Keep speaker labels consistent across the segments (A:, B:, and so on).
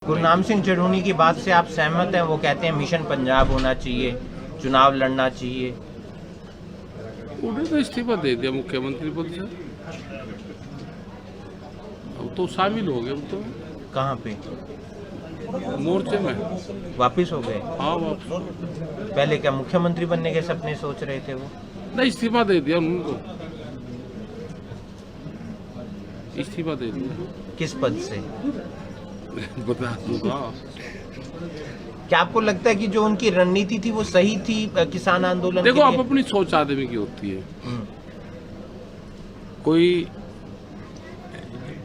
A: गुरनाम सिंह जड़ूनी की बात से आप सहमत हैं? वो कहते हैं मिशन पंजाब होना चाहिए, चुनाव लड़ना चाहिए।
B: उन्होंने तो इस्तीफा दे दिया मुख्यमंत्री पद से, अब तो शामिल हो गए। अब तो
A: कहाँ पे?
B: मोर्चे में
A: वापिस हो गए?
B: हाँ वापस।
A: पहले क्या मुख्यमंत्री बनने के सपने सोच रहे थे वो?
B: नहीं, इस्तीफा दे दिया उनको, इस्तीफा दे दिया।
A: किस पद से?
B: बता दूंगा।
A: क्या आपको लगता है कि जो उनकी रणनीति थी वो सही थी किसान आंदोलन
B: देखो,
A: के
B: आप
A: लिए?
B: अपनी सोच आदमी की होती है।
A: हम्म,
B: कोई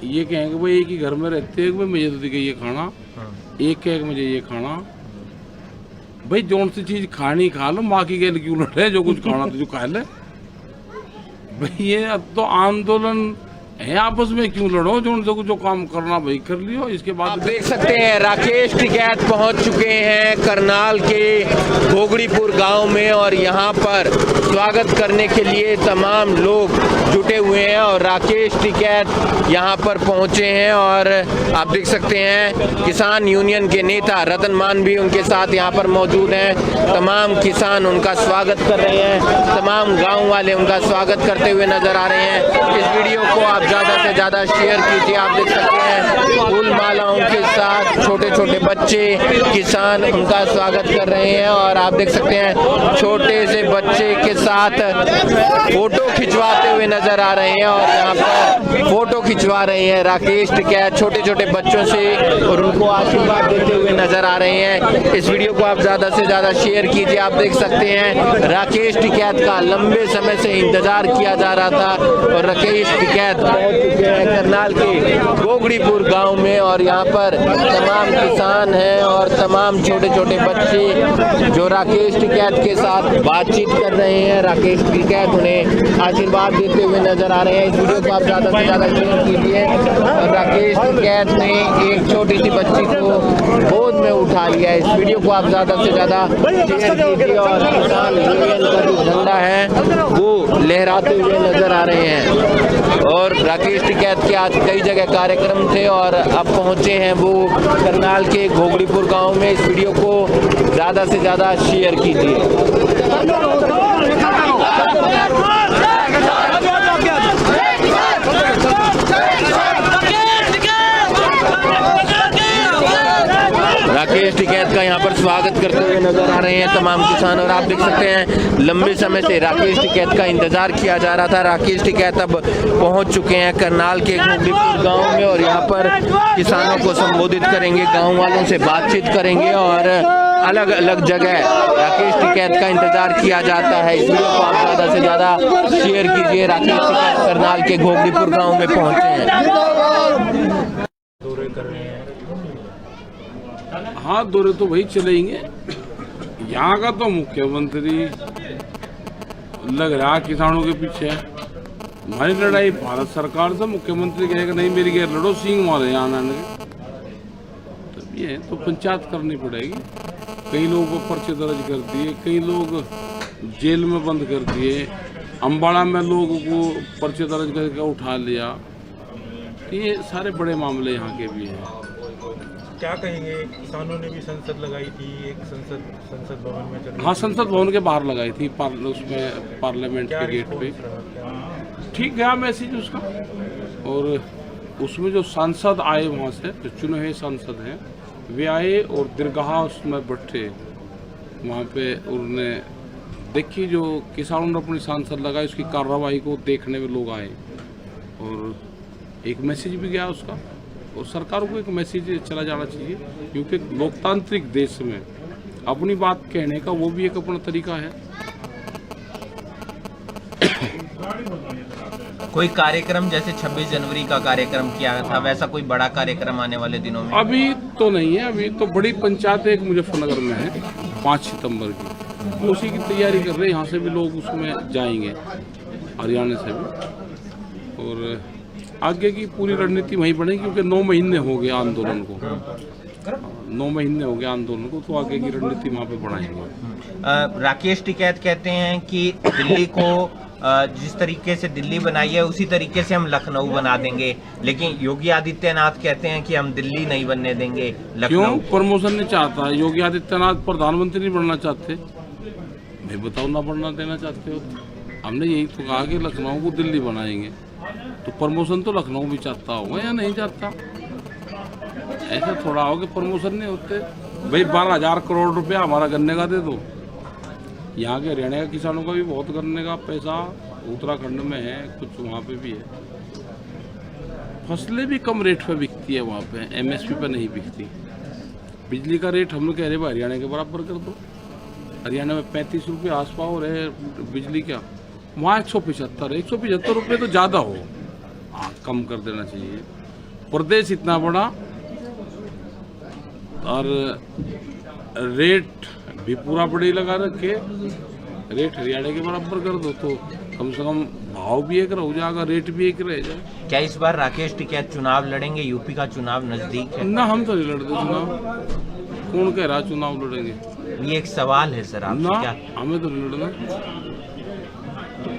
B: ये कहेंगे भाई एक ही घर में रहते हैं, मुझे तो दिखे ये खाना, एक कहेगा मुझे ये खाना। भाई जौन सी चीज खानी खा लो, माँ की गेल क्यों लड़े, जो कुछ खाना तो जो खा ले। भाई ये अब तो आंदोलन है, आपस में क्यों लड़ो, जो काम करना भाई कर लियो। इसके बाद
C: आप देख सकते हैं राकेश टिकैत पहुंच चुके हैं करनाल के घोगड़ीपुर गांव में और यहां पर स्वागत करने के लिए तमाम लोग जुटे हुए हैं और राकेश टिकैत यहां पर पहुंचे हैं। और आप देख सकते हैं किसान यूनियन के नेता रतन मान भी उनके साथ यहां पर मौजूद हैं। तमाम किसान उनका स्वागत कर रहे हैं, तमाम गाँव वाले उनका स्वागत करते हुए नजर आ रहे हैं। इस वीडियो को आप ज़्यादा से ज़्यादा शेयर कीजिए। आप देख सकते हैं फूल मालाओं के साथ छोटे छोटे बच्चे किसान उनका स्वागत कर रहे हैं और आप देख सकते हैं छोटे से बच्चे के साथ फोटो खिंचवाते हुए नजर आ रहे हैं और यहाँ पर फोटो खिंचवा रहे हैं राकेश टिकैत छोटे छोटे बच्चों से और उनको आशीर्वाद देते हुए नजर आ रहे हैं। इस वीडियो को आप ज़्यादा से ज़्यादा शेयर कीजिए। आप देख सकते हैं राकेश टिकैत का लंबे समय से इंतजार किया जा रहा था और राकेश टिकैत पहुंच चुके हैं करनाल के घोगड़ीपुर गांव में और यहाँ पर तमाम किसान हैं और तमाम छोटे छोटे बच्चे जो राकेश टिकैत के साथ बातचीत कर रहे हैं। राकेश टिकैत उन्हें आशीर्वाद देते हुए नजर आ रहे हैं। इस वीडियो को आप ज़्यादा से ज़्यादा शेयर कीजिए और राकेश टिकैत ने एक छोटी सी बच्ची को गोद में उठा लिया। इस वीडियो को आप ज़्यादा से ज़्यादा शेयर कीजिए और किसान यूनियन का जो झंडा है वो लहराते हुए नजर आ रहे हैं। और राकेश टिकैत के आज कई जगह कार्यक्रम थे और अब पहुंचे हैं वो करनाल के घोगड़ीपुर गांव में। इस वीडियो को ज़्यादा से ज़्यादा शेयर कीजिए। राकेश टिकैत का यहाँ पर स्वागत करते हुए नजर आ रहे हैं तमाम किसान और आप देख सकते हैं लंबे समय से राकेश टिकैत का इंतजार किया जा रहा था। राकेश टिकैत अब पहुँच चुके हैं करनाल के घोगड़ीपुर गांव में और यहाँ पर किसानों को संबोधित करेंगे, गांव वालों से बातचीत करेंगे और अलग अलग जगह राकेश टिकैत का इंतजार किया जाता है। इस वीडियो को आप ज़्यादा से ज़्यादा शेयर कीजिए। राकेश टिकैत करनाल के घोगड़ीपुर गाँव में पहुँचे हैं।
B: हाँ, दौरे तो वही चलेंगे। यहाँ का तो मुख्यमंत्री लग रहा है किसानों के पीछे है। हमारी लड़ाई भारत सरकार से, मुख्यमंत्री कहेगा नहीं मेरी गैर लड़ो, सींग मारे यहाँ आने तो ये तो पंचायत करनी पड़ेगी। कई लोगों को पर्चे दर्ज कर दिए, कई लोग जेल में बंद कर दिए, अम्बाड़ा में लोगों को पर्चे दर्ज करके उठा लिया। ये सारे बड़े मामले यहाँ के भी हैं।
D: क्या कहेंगे, किसानों ने भी संसद लगाई थी, एक संसद भवन में चल।
B: हाँ, संसद भवन के बाहर लगाई थी, उसमें पार्लियामेंट के गेट पे। ठीक गया मैसेज उसका और उसमें जो सांसद आए वहाँ से, जो चुने हुए सांसद हैं वे आए और दीर्घा उसमें बैठे वहाँ पे। उन्होंने देखी जो किसानों ने अपनी सांसद लगाई उसकी कार्रवाई को देखने में लोग आए और एक मैसेज भी गया उसका। और सरकार को एक मैसेज चला जाना चाहिए क्योंकि लोकतांत्रिक देश में अपनी बात कहने का वो भी एक अपना तरीका है।
A: कोई कार्यक्रम जैसे 26 जनवरी का कार्यक्रम किया था, वैसा कोई बड़ा कार्यक्रम आने वाले दिनों में?
B: अभी तो नहीं है। अभी तो बड़ी पंचायत एक मुजफ्फरनगर में है 5 सितंबर की, उसी की तैयारी कर रहे हैं। यहाँ से भी लोग उसमें जाएंगे, हरियाणा से भी। और आगे की पूरी रणनीति वहीं बनेगी क्योंकि 9 महीने हो गए आंदोलन को। 9 महीने हो गए आंदोलन को, तो आगे की रणनीति वहाँ पे बढ़ाएंगे।
A: राकेश टिकैत कहते हैं कि दिल्ली को जिस तरीके से दिल्ली बनाई है उसी तरीके से हम लखनऊ बना देंगे, लेकिन योगी आदित्यनाथ कहते हैं कि हम दिल्ली नहीं बनने देंगे
B: क्यों?
A: लखनऊ।
B: प्रमोशन नहीं चाहता योगी आदित्यनाथ, प्रधानमंत्री नहीं बनना चाहते? भाई बताओ, ना बनना देना चाहते हो? हमने यही तो कहा कि लखनऊ को दिल्ली बनाएंगे, तो प्रमोशन तो लखनऊ भी चाहता होगा या नहीं चाहता? ऐसा थोड़ा हो कि प्रमोशन नहीं होते। भाई 12,000 करोड़ रुपया हमारा गन्ने का दे दो। यहाँ के हरियाणा के किसानों का भी बहुत गन्ने का पैसा उत्तराखंड में है, कुछ वहाँ पे भी है। फसलें भी कम रेट पे बिकती है वहाँ पे, एमएसपी पे नहीं बिकती। बिजली का रेट हम लोग कह रहे हैं हरियाणा के बराबर कर दो। हरियाणा में 35 रुपये आसपास हो रहे बिजली का, वहाँ 175 रुपये तो ज़्यादा हो, कम कर देना चाहिए। प्रदेश इतना बड़ा और रेट भी पूरा बड़ी लगा रखे, रेट हरियाणा के बराबर कर दो तो कम से कम भाव भी एक रह जाएगा, रेट भी एक रह जाए।
A: क्या इस बार राकेश टिकैत चुनाव लड़ेंगे? यूपी का चुनाव नजदीक है।
B: ना, हम तो नहीं लड़ते चुनाव। कौन कह रहा चुनाव लड़ेंगे?
A: ये एक सवाल है सर आपसे।
B: ना,
A: क्या
B: हमें तो नहीं लड़ना।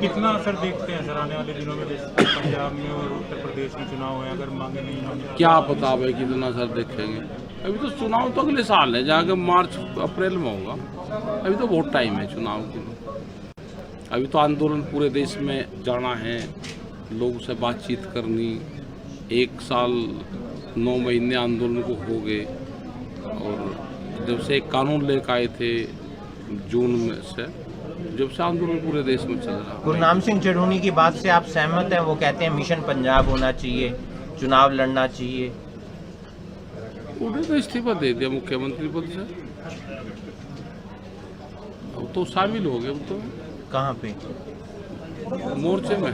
D: कितना असर देखते हैं सर आने वाले दिनों में, जैसे पंजाब में और उत्तर प्रदेश में चुनाव है, अगर मांगे नहीं होंगे?
B: क्या पता भाई कितना सर देखेंगे? अभी तो चुनाव तो अगले साल है, जाके मार्च अप्रैल में होगा। अभी तो बहुत टाइम है चुनाव के लिए। अभी तो आंदोलन पूरे देश में जाना है, लोगों से बातचीत करनी। 1 साल 9 महीने आंदोलन को हो गए, और जब से एक कानून लेकर आए थे जून में से, जब से आंदोलन पूरे देश में चल रहा है।
A: गुरनाम सिंह चढ़ूनी की बात से आप सहमत हैं? वो कहते हैं मिशन पंजाब होना चाहिए, चुनाव लड़ना चाहिए।
B: उन्होंने तो इस्तीफा दे दिया मुख्यमंत्री पद से, अब तो शामिल हो गए। अब तो
A: कहाँ पे?
B: मोर्चे में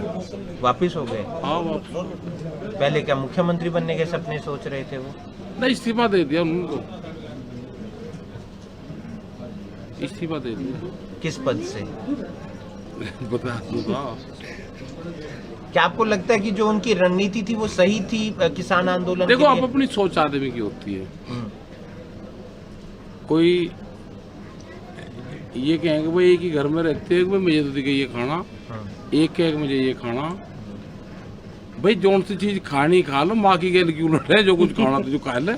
A: वापिस हो गए?
B: हाँ, वापस।
A: पहले क्या मुख्यमंत्री बनने के सपने सोच रहे थे वो?
B: नहीं, इस्तीफा दे दिया उनको, इस्तीफा दे दिया।
A: किस पद से?
B: बता दूंगा।
A: क्या आपको लगता है कि जो उनकी रणनीति थी वो सही थी किसान आंदोलन
B: देखो,
A: के
B: आप
A: लिए?
B: अपनी सोच आदमी की होती है।
A: हम्म,
B: कोई ये कहेंगे भाई एक ही घर में रहते हैं, भाई मुझे तो दिखे ये खाना, एक कहेगा मुझे ये खाना। भाई जौन सी चीज खानी खा लो, माँ की गैल क्यों लड़े? जो कुछ खाना तो जो खा ले।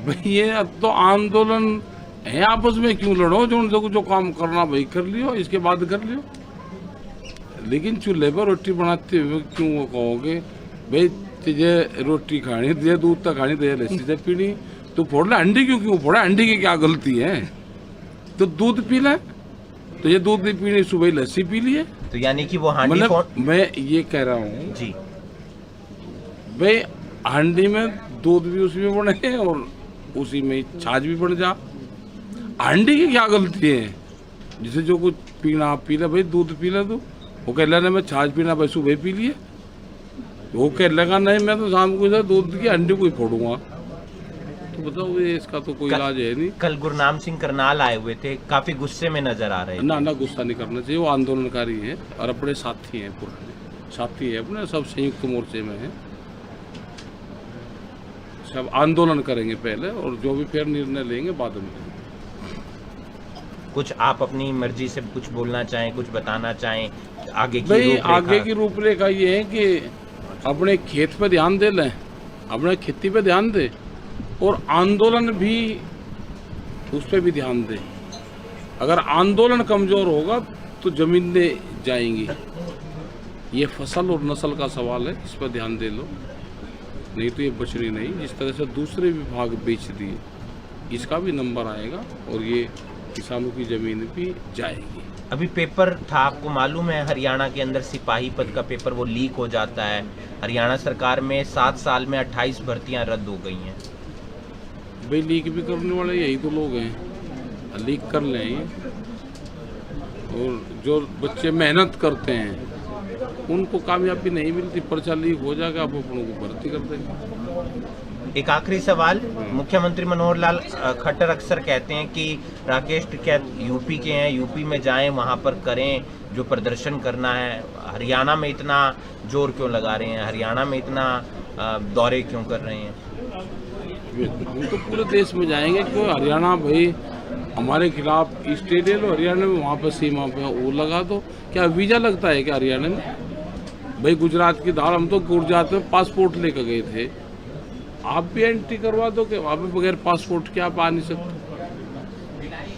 B: भाई ये अब तो आंदोलन है, आपस में क्यों लड़ो? जो काम करना भाई कर लियो, इसके बाद कर लियो। लेकिन चूल्हे पर रोटी बनाते हुए क्यों वो कहोगे भाई तुझे रोटी खानी, तुझे दूध तक खानी, तुझे लस्सी तक पीनी, तो फोड़ ले अंडी क्यों फोड़ा? अंडी की क्या गलती है? तो दूध पी ले, तुझे दूध नहीं पीनी, सुबह लस्सी पी लिए।
A: तो यानी कि वो हांडी
B: मतलब मैं ये कह रहा हूँ
A: जी,
B: भाई हांडी में दूध भी उसी में बने और उसी में छाछ भी बन जा। हांडी की क्या गलती है? जिसे जो कुछ पीना पी ले, भाई दूध पी ले। तो वो कह लेना मैं छाछ पीना, भाई सुबह पी लिए। वो कह लेगा नहीं मैं तो शाम को इधर दूध की अंडी को ही फोड़ूंगा। तो बताओ ये इसका तो कोई इलाज है नहीं।
A: कल गुरनाम सिंह करनाल आए हुए थे, काफी गुस्से में नजर आ रहे थे।
B: ना, गुस्सा नहीं करना चाहिए। वो आंदोलनकारी है और अपने साथी हैं, पुराने साथी है अपने, सब संयुक्त मोर्चे में है। सब आंदोलन करेंगे पहले, और जो भी फिर निर्णय लेंगे बाद में।
A: कुछ आप अपनी मर्जी से कुछ बोलना चाहें, कुछ बताना चाहें आगे की
B: भाई
A: रूपरेखा?
B: आगे की रूपरेखा ये है कि अपने खेत पे ध्यान दे लें, अपने खेती पे ध्यान दे, और आंदोलन भी उस पर भी ध्यान दे। अगर आंदोलन कमजोर होगा तो जमीनें जाएंगी। ये फसल और नस्ल का सवाल है, इस पर ध्यान दे लो, नहीं तो ये बचनी नहीं। जिस तरह से दूसरे विभाग बेच दिए, इसका भी नंबर आएगा और ये किसानों की जमीन भी जाएगी।
A: अभी पेपर था, आपको मालूम है हरियाणा के अंदर सिपाही पद का पेपर वो लीक हो जाता है। हरियाणा सरकार में 7 साल में 28 भर्तियां रद्द हो गई हैं।
B: भाई लीक भी करने वाले यही तो लोग हैं, लीक कर लें ये। और जो बच्चे मेहनत करते हैं उनको कामयाबी नहीं मिलती, पर्चा लीक हो जाएगा, आप अपनों को भर्ती कर देंगे।
A: एक आखिरी सवाल, मुख्यमंत्री मनोहर लाल खट्टर अक्सर कहते हैं कि राकेश टिकैत यूपी के हैं, यूपी में जाएं, वहां पर करें जो प्रदर्शन करना है। हरियाणा में इतना जोर क्यों लगा रहे हैं? हरियाणा में इतना दौरे क्यों कर रहे हैं?
B: हम तो पूरे देश में जाएंगे, क्यों? हरियाणा भाई हमारे खिलाफ स्टेट है तो हरियाणा में वहाँ पर सीमा पे वो लगा दो। क्या वीज़ा लगता है क्या हरियाणा में? भाई गुजरात की धार हम तो गुजरात में पासपोर्ट लेकर गए थे, आप भी एंट्री करवा दो कि वहाँ पे बगैर पासपोर्ट के आप आ नहीं सकते,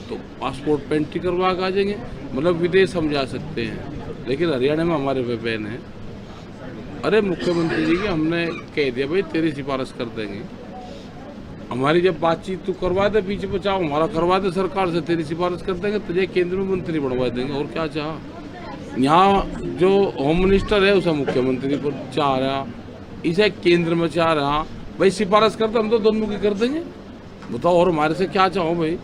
B: तो पासपोर्ट पे एंट्री करवा के आ जाएंगे। मतलब विदेश हम जा सकते हैं, लेकिन हरियाणा में हमारे पे बैन है। अरे मुख्यमंत्री जी की हमने कह दिया भाई तेरी सिफारिश कर देंगे, हमारी जब बातचीत तू करवा दे, पीछे बचाओ हमारा करवा दे सरकार से, तेरी सिफारिश कर देंगे, तुझे केंद्र में मंत्री बनवा देंगे। और क्या चाह, यहाँ जो होम मिनिस्टर है उसे मुख्यमंत्री पर चाह रहा, इसे केंद्र में चाह रहा, भाई सिफारिश करते हम तो दोनों की कर देंगे, बताओ और हमारे से क्या चाहो भाई।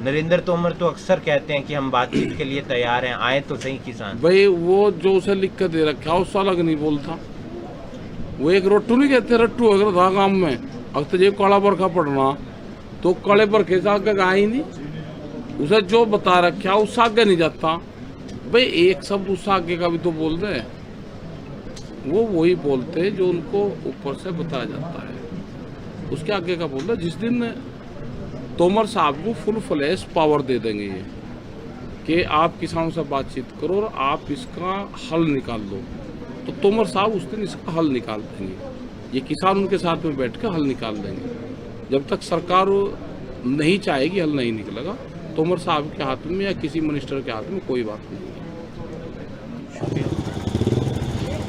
A: नरेंद्र तोमर तो अक्सर कहते हैं कि हम बातचीत के लिए तैयार हैं, आए तो सही किसान।
B: भाई वो जो उसे लिख कर दे रखा है उससे अलग नहीं बोलता, वो एक रट्टू नहीं कहते, रट्टू अगर था काम में, अब तो ये काला बरखा पड़ना तो काले बरखे से आगे आए ही नहीं, उसे जो बता रखा उससे आगे नहीं जाता। भाई एक शब्द उससे आगे का भी तो बोल दे, वो वही बोलते जो उनको ऊपर से बताया जाता है, उसके आगे का बोलता। जिस दिन तोमर साहब को फुल फ्लैश पावर दे देंगे ये कि आप किसानों से बातचीत करो और आप इसका हल निकाल दो, तो तोमर साहब उस दिन इसका हल निकाल देंगे, ये किसान उनके साथ में बैठ कर हल निकाल देंगे। जब तक सरकार नहीं चाहेगी हल नहीं निकलेगा, तोमर साहब के हाथ में या किसी मिनिस्टर के हाथ में कोई बात नहीं है।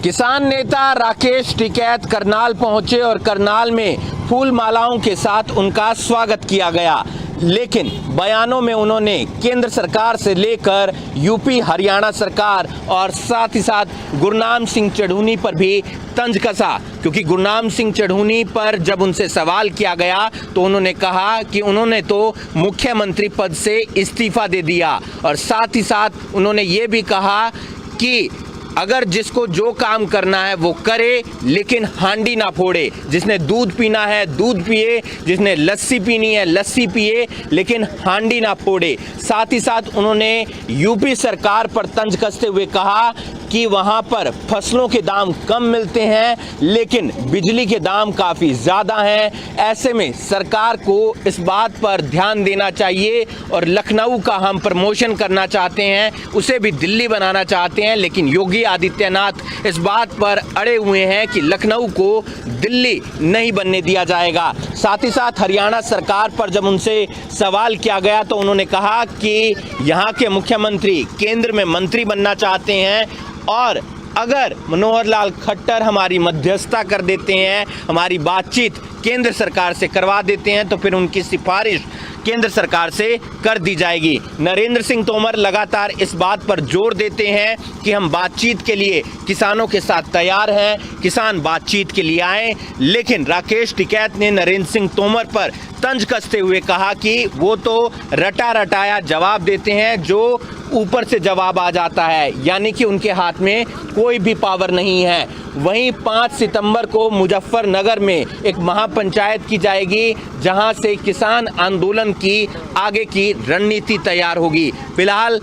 C: किसान नेता राकेश टिकैत करनाल पहुंचे और करनाल में फूल मालाओं के साथ उनका स्वागत किया गया, लेकिन बयानों में उन्होंने केंद्र सरकार से लेकर यूपी हरियाणा सरकार और साथ ही साथ गुरनाम सिंह चढ़ूनी पर भी तंज कसा, क्योंकि गुरनाम सिंह चढ़ूनी पर जब उनसे सवाल किया गया तो उन्होंने कहा कि उन्होंने तो मुख्यमंत्री पद से इस्तीफा दे दिया, और साथ ही साथ उन्होंने ये भी कहा कि अगर जिसको जो काम करना है वो करे, लेकिन हांडी ना फोड़े। जिसने दूध पीना है दूध पिए, जिसने लस्सी पीनी है लस्सी पिए, लेकिन हांडी ना फोड़े। साथ ही साथ उन्होंने यूपी सरकार पर तंज कसते हुए कहा कि वहां पर फसलों के दाम कम मिलते हैं, लेकिन बिजली के दाम काफ़ी ज़्यादा हैं। ऐसे में सरकार को इस बात पर ध्यान देना चाहिए, और लखनऊ का हम प्रमोशन करना चाहते हैं, उसे भी दिल्ली बनाना चाहते हैं, लेकिन योगी आदित्यनाथ इस बात पर अड़े हुए हैं कि लखनऊ को दिल्ली नहीं बनने दिया जाएगा। साथ ही साथ हरियाणा सरकार पर जब उनसे सवाल किया गया तो उन्होंने कहा कि यहाँ के मुख्यमंत्री केंद्र में मंत्री बनना चाहते हैं, और अगर मनोहर लाल खट्टर हमारी मध्यस्थता कर देते हैं, हमारी बातचीत केंद्र सरकार से करवा देते हैं, तो फिर उनकी सिफारिश केंद्र सरकार से कर दी जाएगी। नरेंद्र सिंह तोमर लगातार इस बात पर जोर देते हैं कि हम बातचीत के लिए किसानों के साथ तैयार हैं, किसान बातचीत के लिए आए, लेकिन राकेश टिकैत ने नरेंद्र सिंह तोमर पर तंज कसते हुए कहा कि वो तो रटा रटाया जवाब देते हैं, जो ऊपर से जवाब आ जाता है, यानी कि उनके हाथ में कोई भी पावर नहीं है। वहीं 5 सितंबर को मुजफ्फरनगर में एक महापंचायत की जाएगी, जहां से किसान आंदोलन की आगे की रणनीति तैयार होगी। फिलहाल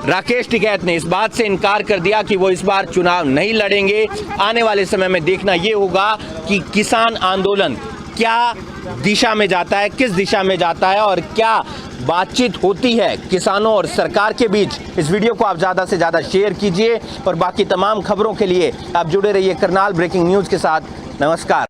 C: राकेश टिकैत ने इस बात से इनकार कर दिया कि वो इस बार चुनाव नहीं लड़ेंगे। आने वाले समय में देखना ये होगा कि किसान आंदोलन क्या दिशा में जाता है, किस दिशा में जाता है, और क्या बातचीत होती है किसानों और सरकार के बीच। इस वीडियो को आप ज़्यादा से ज़्यादा शेयर कीजिए, और बाकी तमाम खबरों के लिए आप जुड़े रहिए करनाल ब्रेकिंग न्यूज़ के साथ। नमस्कार।